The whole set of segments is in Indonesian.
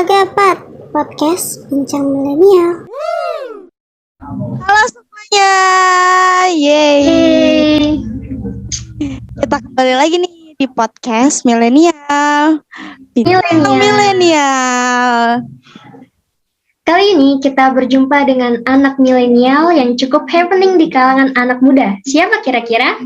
Agapat, podcast Bincang Milenial. Halo semuanya, yeay. Kita kembali lagi nih di podcast Milenial. Bincang Milenial. Kali ini kita berjumpa dengan anak milenial yang cukup happening di kalangan anak muda. Siapa kira-kira?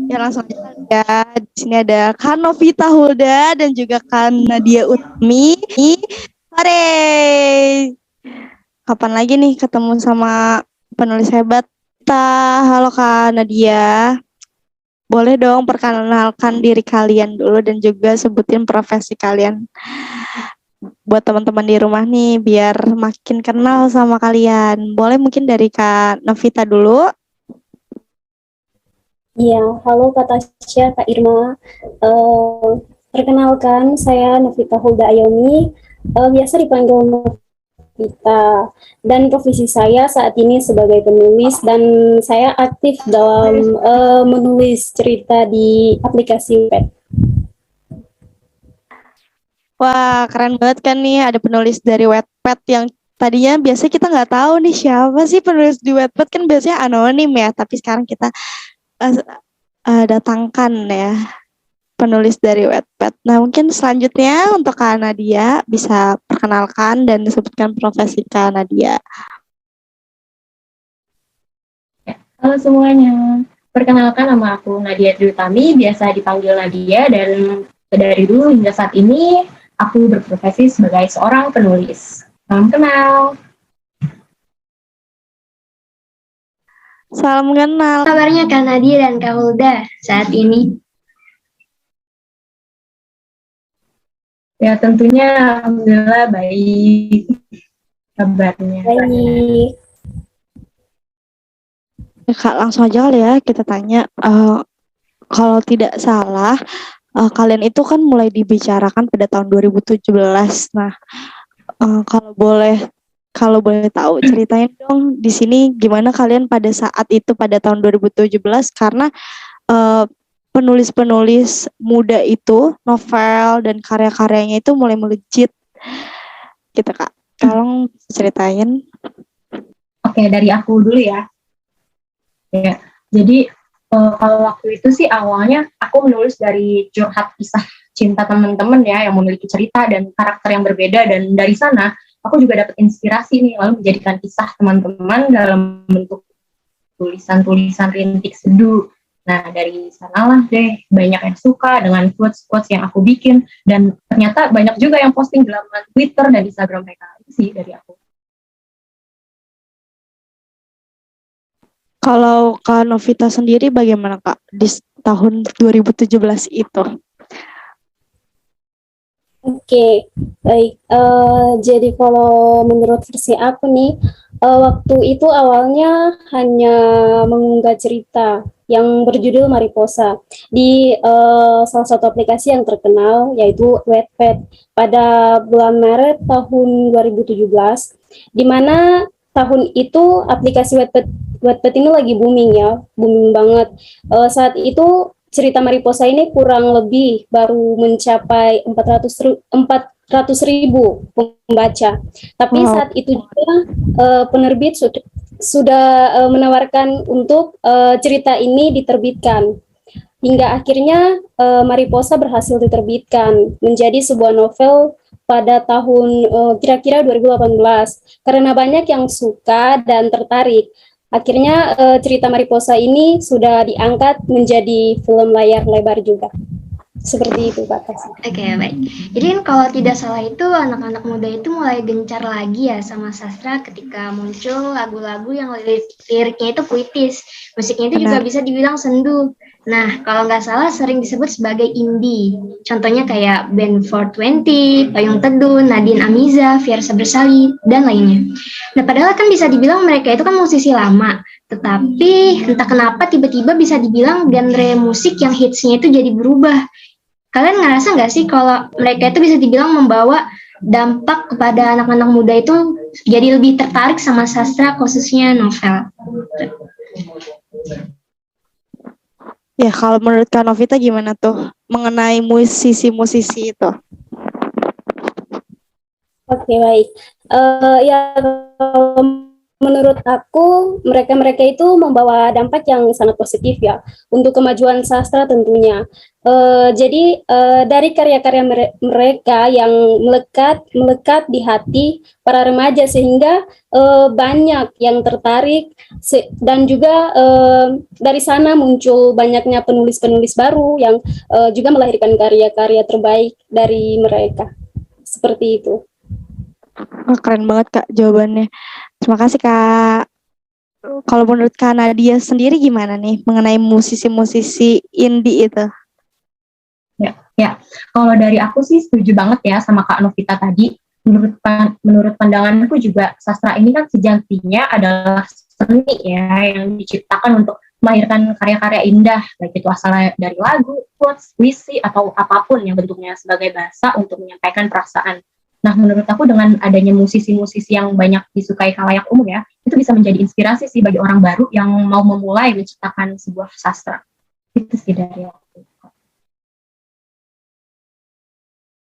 Ya langsung aja ya. Di sini ada Kak Novita Hulda dan juga Kak Nadia Utmi. Sore. Kapan lagi nih ketemu sama penulis hebat? Halo Kak Nadia. Boleh dong perkenalkan diri kalian dulu dan juga sebutin profesi kalian. Buat teman-teman di rumah nih biar makin kenal sama kalian. Boleh mungkin dari Kak Novita dulu. Iya, halo Kak Tasya, Kak Irma. Perkenalkan, saya Novita Hulda Ayomi, biasa dipanggil Novita. Dan profesi saya saat ini sebagai penulis, dan saya aktif dalam menulis cerita di aplikasi web. Wah, keren banget kan nih ada penulis dari Wattpad yang tadinya biasanya kita nggak tahu nih siapa sih penulis di Wattpad, kan biasanya anonim ya, tapi sekarang kita datangkan ya penulis dari Wattpad. Nah, mungkin selanjutnya untuk Kak Nadia bisa perkenalkan dan disebutkan profesi Kak Nadia. Halo semuanya, perkenalkan nama aku Nadia Triutami, biasa dipanggil Nadia, dan dari dulu hingga saat ini aku berprofesi sebagai seorang penulis. Salam kenal. Salam kenal. Kabarnya Kak Nadia dan Kak Hulda saat ini? Ya tentunya alhamdulillah baik kabarnya. Baik. Kak, langsung aja kali ya kita tanya. Kalau tidak salah, kalian itu kan mulai dibicarakan pada tahun 2017. Nah, kalau boleh tahu ceritain dong di sini gimana kalian pada saat itu pada tahun 2017, karena penulis-penulis muda itu novel dan karya-karyanya itu mulai melejit. Gitu Kak. Tolong ceritain. Oke, dari aku dulu ya. Ya, jadi kalau waktu itu sih awalnya aku menulis dari curhat kisah cinta teman-teman ya yang memiliki cerita dan karakter yang berbeda, dan dari sana aku juga dapat inspirasi nih lalu menjadikan kisah teman-teman dalam bentuk tulisan-tulisan rintik seduh. Nah dari sanalah deh banyak yang suka dengan quotes-quotes yang aku bikin, dan ternyata banyak juga yang posting di laman Twitter dan Instagram mereka. Itu sih dari aku. Kalau Kak Novita sendiri bagaimana Kak di tahun 2017 itu? Oke, baik. Jadi kalau menurut versi aku nih, waktu itu awalnya hanya mengunggah cerita yang berjudul Mariposa di salah satu aplikasi yang terkenal yaitu Wattpad pada bulan Maret tahun 2017, di mana tahun itu aplikasi Wattpad ini lagi booming ya, booming banget. Saat itu cerita Mariposa ini kurang lebih baru mencapai 400.000 pembaca. Tapi saat itu juga penerbit sudah menawarkan untuk cerita ini diterbitkan. Hingga akhirnya Mariposa berhasil diterbitkan menjadi sebuah novel pada tahun kira-kira 2018. Karena banyak yang suka dan tertarik, akhirnya cerita Mariposa ini sudah diangkat menjadi film layar lebar juga. Seperti itu Pak Kasih. Oke, baik. Jadi kalau tidak salah itu anak-anak muda itu mulai gencar lagi ya sama sastra ketika muncul lagu-lagu yang liriknya itu puitis. Musiknya itu juga bisa dibilang sendu. Nah, kalau nggak salah sering disebut sebagai indie. Contohnya kayak Band 420, Payung Teduh, Nadine Amiza, Fiersa Bersali, dan lainnya. Nah, padahal kan bisa dibilang mereka itu kan musisi lama. Tetapi entah kenapa tiba-tiba bisa dibilang genre musik yang hitsnya itu jadi berubah. Kalian ngerasa nggak sih kalau mereka itu bisa dibilang membawa dampak kepada anak-anak muda itu jadi lebih tertarik sama sastra, khususnya novel? Ya, kalau menurut Kak Novita gimana tuh mengenai musisi-musisi itu? Oke, baik. Ya, kalau menurut aku, mereka-mereka itu membawa dampak yang sangat positif ya untuk kemajuan sastra tentunya. Jadi dari karya-karya mereka yang melekat melekat di hati para remaja sehingga banyak yang tertarik dan juga dari sana muncul banyaknya penulis-penulis baru yang juga melahirkan karya-karya terbaik dari mereka. Seperti itu. Oh, keren banget Kak jawabannya. Terima kasih Kak. Kalau menurut Kak Nadia sendiri gimana nih mengenai musisi-musisi indie itu? Ya, kalau dari aku sih setuju banget ya sama Kak Novita tadi. Menurut pandanganku juga sastra ini kan sejatinya adalah seni ya yang diciptakan untuk melahirkan karya-karya indah, baik itu asalnya dari lagu, quotes, puisi, atau apapun yang bentuknya sebagai bahasa untuk menyampaikan perasaan. Nah, menurut aku dengan adanya musisi-musisi yang banyak disukai khalayak umum ya, itu bisa menjadi inspirasi sih bagi orang baru yang mau memulai menciptakan sebuah sastra. Itu sih dari aku.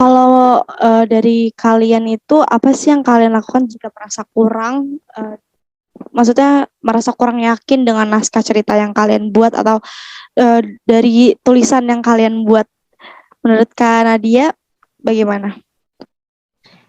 Kalau dari kalian itu apa sih yang kalian lakukan jika merasa kurang? Maksudnya merasa kurang yakin dengan naskah cerita yang kalian buat atau dari tulisan yang kalian buat? Menurut Kak Nadia, bagaimana?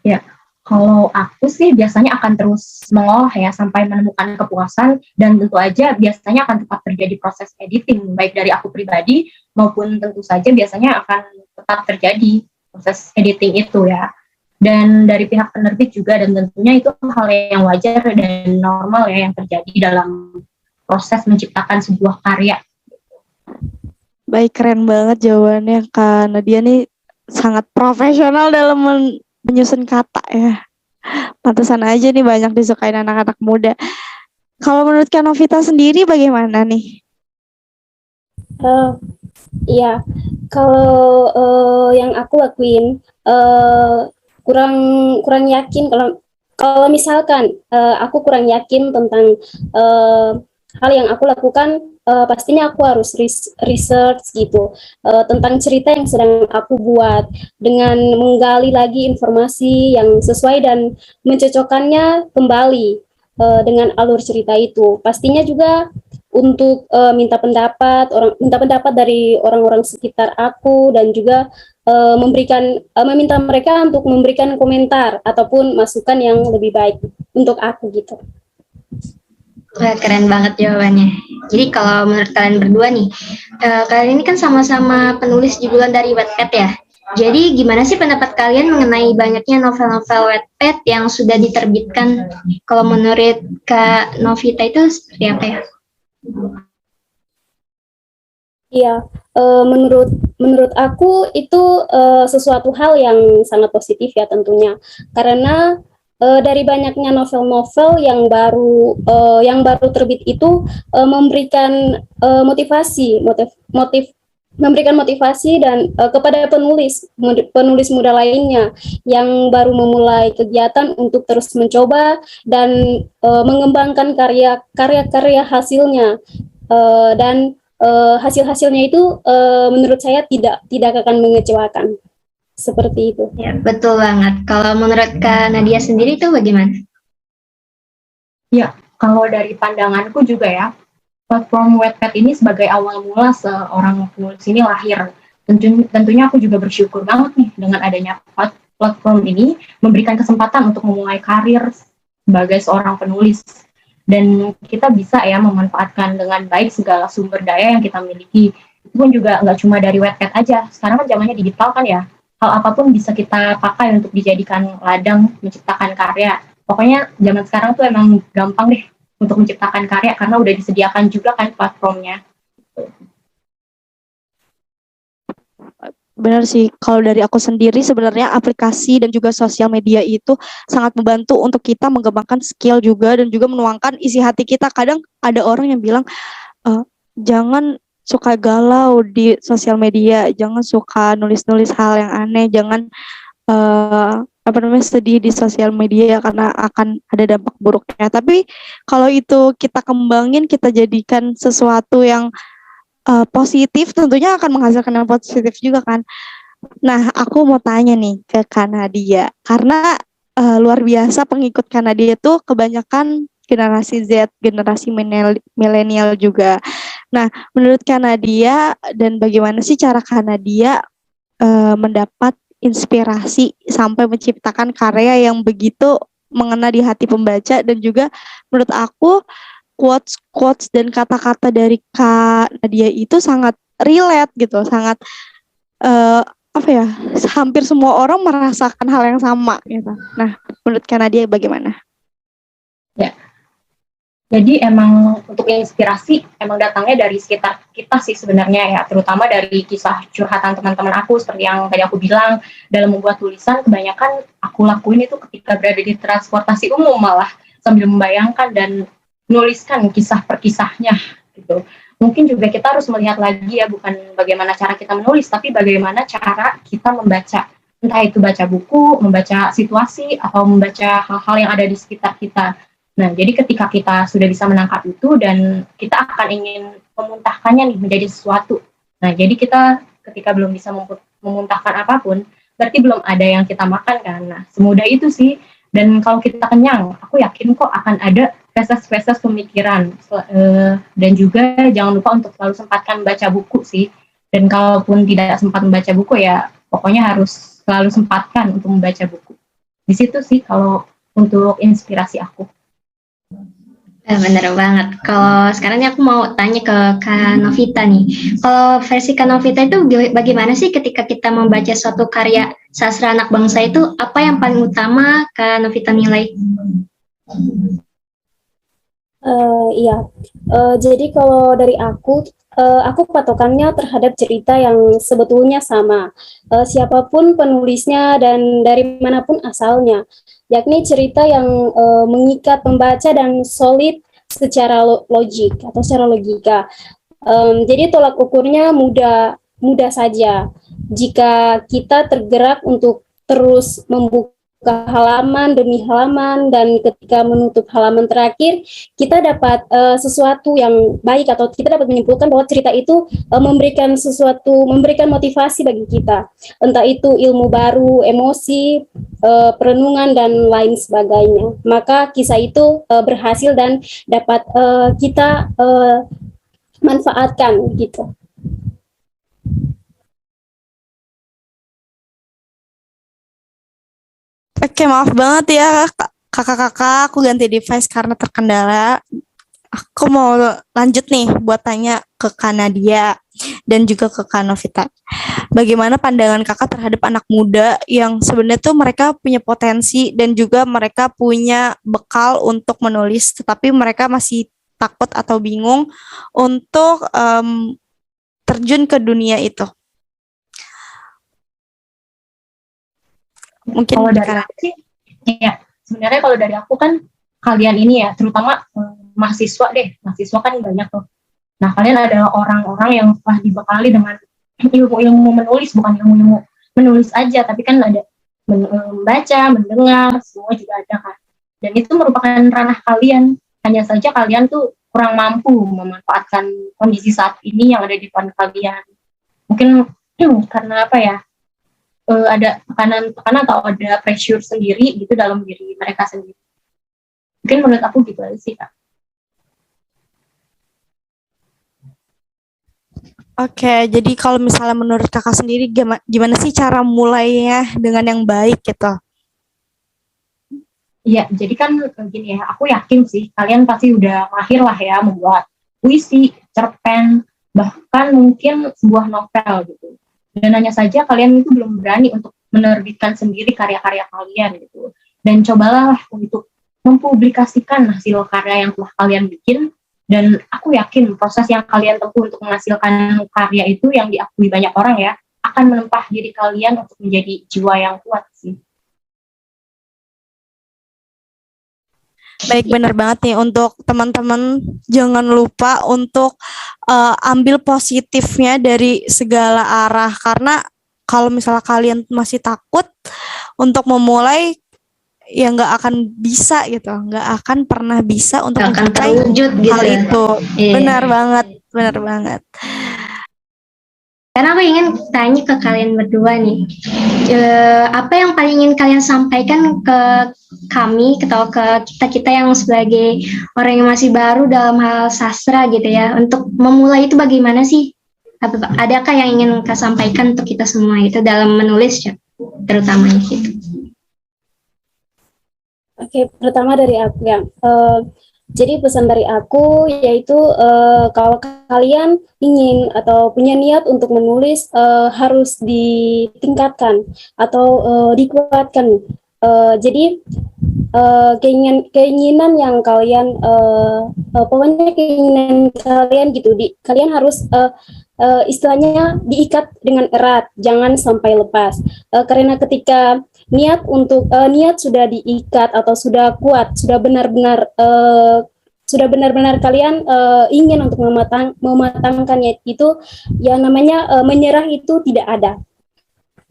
Ya, kalau aku sih biasanya akan terus mengolah ya sampai menemukan kepuasan dan tentu aja biasanya akan tetap terjadi proses editing baik dari aku pribadi maupun tentu saja biasanya akan tetap terjadi proses editing itu ya. Dan dari pihak penerbit juga dan tentunya itu hal yang wajar dan normal ya yang terjadi dalam proses menciptakan sebuah karya. Baik, keren banget jawabannya Kak Nadia nih sangat profesional dalam menyusun kata ya. Pantesan aja nih banyak disukain anak-anak muda. Kalau menurut Kak Novita sendiri bagaimana nih? Iya, kalau yang aku lakuin kurang kurang yakin kalau kalau misalkan aku kurang yakin tentang hal yang aku lakukan, pastinya aku harus research gitu tentang cerita yang sedang aku buat dengan menggali lagi informasi yang sesuai dan mencocokkannya kembali dengan alur cerita itu. Pastinya juga untuk minta pendapat dari orang-orang sekitar aku dan juga meminta mereka untuk memberikan komentar ataupun masukan yang lebih baik untuk aku gitu. Wah, keren banget jawabannya. Jadi kalau menurut kalian berdua nih, kalian ini kan sama-sama penulis judulan dari Wattpad ya. Jadi gimana sih pendapat kalian mengenai banyaknya novel-novel Wattpad yang sudah diterbitkan? Kalau menurut Kak Novita itu seperti apa ya? Iya, menurut aku itu sesuatu hal yang sangat positif ya tentunya, karena dari banyaknya novel-novel yang baru terbit itu memberikan memberikan motivasi dan kepada penulis muda lainnya yang baru memulai kegiatan untuk terus mencoba dan mengembangkan karya-karya hasilnya dan hasil-hasilnya itu menurut saya tidak akan mengecewakan. Seperti itu. Ya, betul banget. Kalau menurut Kak Nadia sendiri itu bagaimana? Ya, kalau dari pandanganku juga ya, platform Wattpad ini sebagai awal mula seorang penulis ini lahir. Tentunya aku juga bersyukur banget nih dengan adanya platform ini memberikan kesempatan untuk memulai karir sebagai seorang penulis. Dan kita bisa ya memanfaatkan dengan baik segala sumber daya yang kita miliki. Itu pun juga nggak cuma dari Wattpad aja. Sekarang kan zamannya digital kan ya. Hal apapun bisa kita pakai untuk dijadikan ladang menciptakan karya. Pokoknya zaman sekarang tuh emang gampang deh untuk menciptakan karya karena udah disediakan juga kan platformnya. Benar sih, kalau dari aku sendiri sebenarnya aplikasi dan juga sosial media itu sangat membantu untuk kita mengembangkan skill juga dan juga menuangkan isi hati kita. Kadang ada orang yang bilang, jangan suka galau di sosial media, jangan suka nulis-nulis hal yang aneh, jangan sedih di sosial media karena akan ada dampak buruknya. Tapi kalau itu kita kembangin, kita jadikan sesuatu yang positif, tentunya akan menghasilkan yang positif juga kan. Nah, aku mau tanya nih ke Kak Nadia, karena luar biasa pengikut Kanadia tuh kebanyakan generasi Z, generasi milenial juga. Nah, menurut Kanadia dan bagaimana sih cara Kanadia mendapat inspirasi sampai menciptakan karya yang begitu mengena di hati pembaca, dan juga menurut aku quotes dan kata-kata dari Kak Nadia itu sangat relate gitu, sangat apa ya, hampir semua orang merasakan hal yang sama gitu. Nah, menurut Kak Nadia bagaimana? Ya, jadi emang untuk inspirasi emang datangnya dari sekitar kita sih sebenarnya ya, terutama dari kisah curhatan teman-teman aku seperti yang tadi aku bilang. Dalam membuat tulisan kebanyakan aku lakuin itu ketika berada di transportasi umum, malah sambil membayangkan dan menuliskan kisah per kisahnya gitu. Mungkin juga kita harus melihat lagi ya, bukan bagaimana cara kita menulis, tapi bagaimana cara kita membaca. Entah itu baca buku, membaca situasi, atau membaca hal-hal yang ada di sekitar kita. Nah, jadi ketika kita sudah bisa menangkap itu dan kita akan ingin memuntahkannya nih menjadi sesuatu. Nah, jadi kita ketika belum bisa memuntahkan apapun, berarti belum ada yang kita makan kan. Nah, semudah itu sih. Dan kalau kita kenyang, aku yakin kok akan ada feses-feses pemikiran. Dan juga jangan lupa untuk selalu sempatkan baca buku sih. Dan kalaupun tidak sempat membaca buku ya, pokoknya harus selalu sempatkan untuk membaca buku. Di situ sih kalau untuk inspirasi aku. Bener banget. Kalau sekarang nih aku mau tanya ke Kak Novita nih. Kalau versi Kak Novita itu bagaimana sih ketika kita membaca suatu karya sastra anak bangsa itu, apa yang paling utama Kak Novita nilai? Iya, jadi kalau dari aku patokannya terhadap cerita yang sebetulnya sama, siapapun penulisnya dan dari manapun asalnya, yakni cerita yang mengikat pembaca dan solid secara logik atau secara logika. Jadi tolak ukurnya mudah saja. Jika kita tergerak untuk terus membuka halaman demi halaman, dan ketika menutup halaman terakhir kita dapat sesuatu yang baik, atau kita dapat menyimpulkan bahwa cerita itu memberikan motivasi bagi kita, entah itu ilmu baru, emosi, perenungan dan lain sebagainya. Maka kisah itu berhasil dan dapat kita manfaatkan gitu. Oke, maaf banget ya kakak-kakak, aku ganti device karena terkendala. Aku mau lanjut nih buat tanya ke Kak Nadia dan juga ke Kak Novita. Bagaimana pandangan kakak terhadap anak muda yang sebenarnya tuh mereka punya potensi dan juga mereka punya bekal untuk menulis, tetapi mereka masih takut atau bingung untuk terjun ke dunia itu. Mungkin kalau dari aku sih, ya sebenarnya kalau dari aku kan kalian ini ya, terutama mahasiswa kan banyak tuh. Nah, kalian adalah orang-orang yang telah dibekali dengan ilmu-ilmu menulis, bukan ilmu-ilmu menulis aja, tapi kan ada membaca, mendengar, semua juga ada kan. Dan itu merupakan ranah kalian. Hanya saja kalian tuh kurang mampu memanfaatkan kondisi saat ini yang ada di depan kalian. Mungkin karena apa ya? Ada tekanan atau ada pressure sendiri gitu dalam diri mereka sendiri. Mungkin menurut aku gitu aja sih, Kak. Oke, jadi kalau misalnya menurut kakak sendiri gimana sih cara mulainya dengan yang baik gitu? Iya, jadi kan gini ya, aku yakin sih kalian pasti udah mahir lah ya membuat puisi, cerpen, bahkan mungkin sebuah novel gitu. Dan hanya saja kalian itu belum berani untuk menerbitkan sendiri karya-karya kalian gitu. Dan cobalah untuk mempublikasikan hasil karya yang telah kalian bikin. Dan aku yakin proses yang kalian tempuh untuk menghasilkan karya itu yang diakui banyak orang ya, akan menempah diri kalian untuk menjadi jiwa yang kuat sih. Baik, benar banget nih untuk teman-teman, jangan lupa untuk ambil positifnya dari segala arah, karena kalau misalnya kalian masih takut untuk memulai, ya nggak akan bisa gitu, nggak akan pernah bisa untuk mencapai terwujud hal gitu. itu. Iya. Benar banget. Karena aku ingin tanya ke kalian berdua nih, apa yang paling ingin kalian sampaikan ke kami, atau ke kita-kita yang sebagai orang yang masih baru dalam hal sastra gitu ya, untuk memulai itu bagaimana sih? Adakah yang ingin kalian sampaikan untuk kita semua itu dalam menulis ya, terutamanya gitu? Oke, pertama dari aku ya. Jadi pesan dari aku yaitu kalau kalian ingin atau punya niat untuk menulis harus ditingkatkan atau dikuatkan. Jadi keinginan yang kalian pokoknya keinginan kalian gitu kalian harus istilahnya diikat dengan erat, jangan sampai lepas. Karena ketika niat sudah diikat atau sudah kuat, sudah benar-benar kalian ingin untuk mematangkannya itu, ya namanya menyerah itu tidak ada.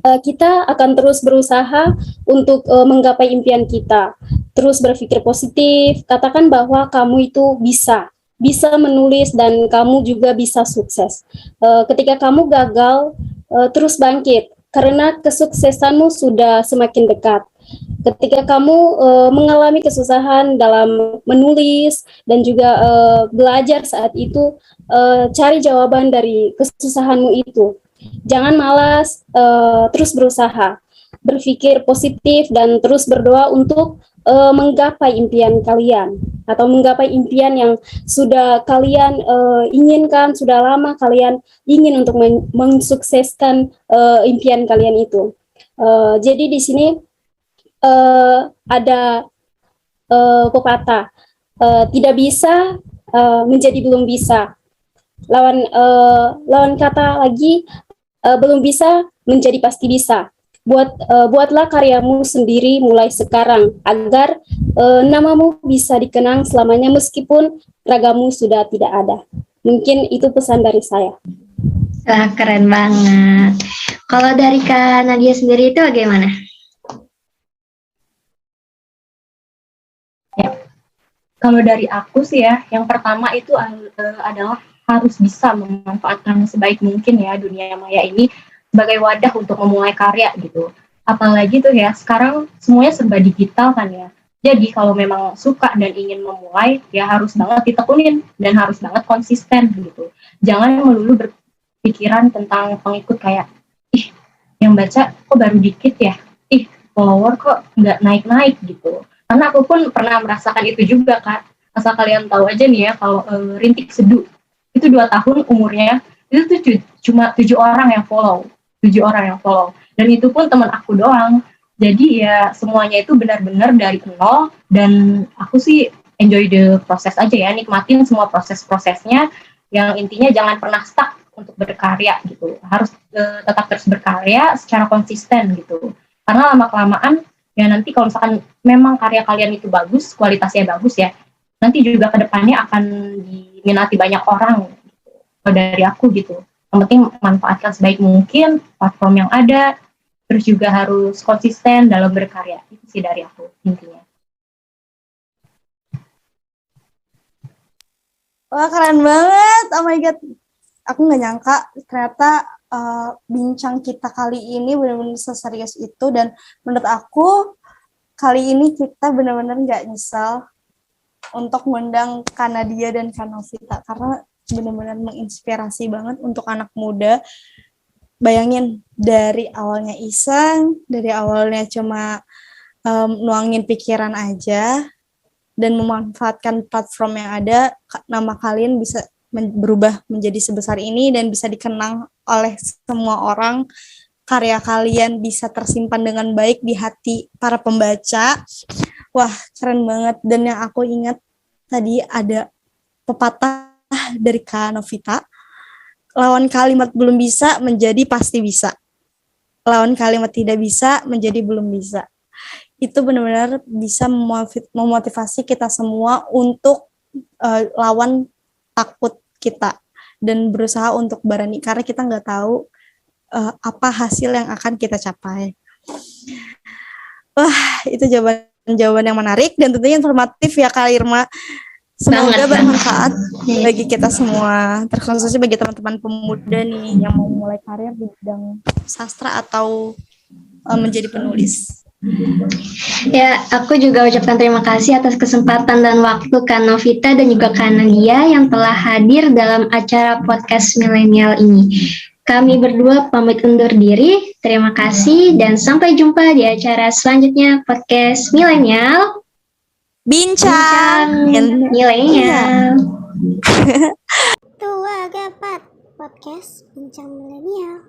Kita akan terus berusaha untuk menggapai impian kita. Terus berpikir positif, katakan bahwa kamu itu bisa menulis dan kamu juga bisa sukses. Ketika kamu gagal, terus bangkit karena kesuksesanmu sudah semakin dekat. Ketika kamu mengalami kesusahan dalam menulis dan juga belajar saat itu, cari jawaban dari kesusahanmu itu. Jangan malas, terus berusaha, berpikir positif dan terus berdoa untuk menggapai impian kalian atau menggapai impian yang sudah kalian inginkan, sudah lama kalian ingin untuk mensukseskan impian kalian itu. Jadi di sini ada pepatah, tidak bisa menjadi belum bisa. Lawan kata lagi, belum bisa menjadi pasti bisa. Buatlah karyamu sendiri mulai sekarang agar namamu bisa dikenang selamanya meskipun ragamu sudah tidak ada. Mungkin itu pesan dari saya. Wah, keren banget. Kalau dari Kak Nadia sendiri itu bagaimana? Ya, kalau dari aku sih ya, yang pertama itu adalah harus bisa memanfaatkan sebaik mungkin ya dunia maya ini sebagai wadah untuk memulai karya gitu. Apalagi tuh ya, sekarang semuanya serba digital kan ya. Jadi kalau memang suka dan ingin memulai, ya harus banget ditekunin dan harus banget konsisten gitu. Jangan melulu berpikiran tentang pengikut kayak, ih yang baca kok baru dikit ya, ih follower kok nggak naik-naik gitu. Karena aku pun pernah merasakan itu juga Kak. Asal kalian tahu aja nih ya, kalau Rintik Seduh, itu 2 tahun umurnya, itu tuh cuma 7 orang yang follow. 7 orang yang follow. Dan itu pun teman aku doang. Jadi ya semuanya itu benar-benar dari nol. Dan aku sih enjoy the proses aja ya. Nikmatin semua proses-prosesnya. Yang intinya jangan pernah stuck untuk berkarya gitu. Harus tetap terus berkarya secara konsisten gitu. Karena lama-kelamaan ya nanti kalau misalkan memang karya kalian itu bagus, kualitasnya bagus ya, nanti juga kedepannya akan diminati banyak orang gitu. Kalau dari aku gitu. Yang penting manfaatkan sebaik mungkin platform yang ada, terus juga harus konsisten dalam berkarya. Itu sih dari aku intinya. Wah, keren banget. Oh my God. Aku nggak nyangka ternyata bincang kita kali ini benar-benar seserius itu. Dan menurut aku, kali ini kita benar-benar nggak nyesal untuk mengundang Kak Nadia dan Kak Novita. Karena benar-benar menginspirasi banget untuk anak muda. Bayangin, dari awalnya iseng, dari awalnya cuma nuangin pikiran aja, dan memanfaatkan platform yang ada, nama kalian bisa berubah menjadi sebesar ini dan bisa dikenang oleh semua orang. Karya kalian bisa tersimpan dengan baik di hati para pembaca. Wah, keren banget. Dan yang aku ingat tadi ada pepatah dari Kak Novita, lawan kalimat belum bisa menjadi pasti bisa. Lawan kalimat tidak bisa menjadi belum bisa. Itu benar-benar bisa memotivasi kita semua untuk lawan takut kita dan berusaha untuk berani, karena kita nggak tahu apa hasil yang akan kita capai. Wah, itu jawaban yang menarik dan tentunya informatif ya Kak Irma. Semoga Banget, bermanfaat bagi kita semua, terkhususnya bagi teman-teman pemuda nih yang mau mulai karir di bidang sastra atau menjadi penulis. Ya, aku juga ucapkan terima kasih atas kesempatan dan waktu Kak Novita dan juga Kak Nadia yang telah hadir dalam acara podcast milenial ini. Kami berdua pamit undur diri. Terima kasih dan sampai jumpa di acara selanjutnya podcast milenial. Bincang Milenial. Tua Gapat Podcast Bincang Milenial.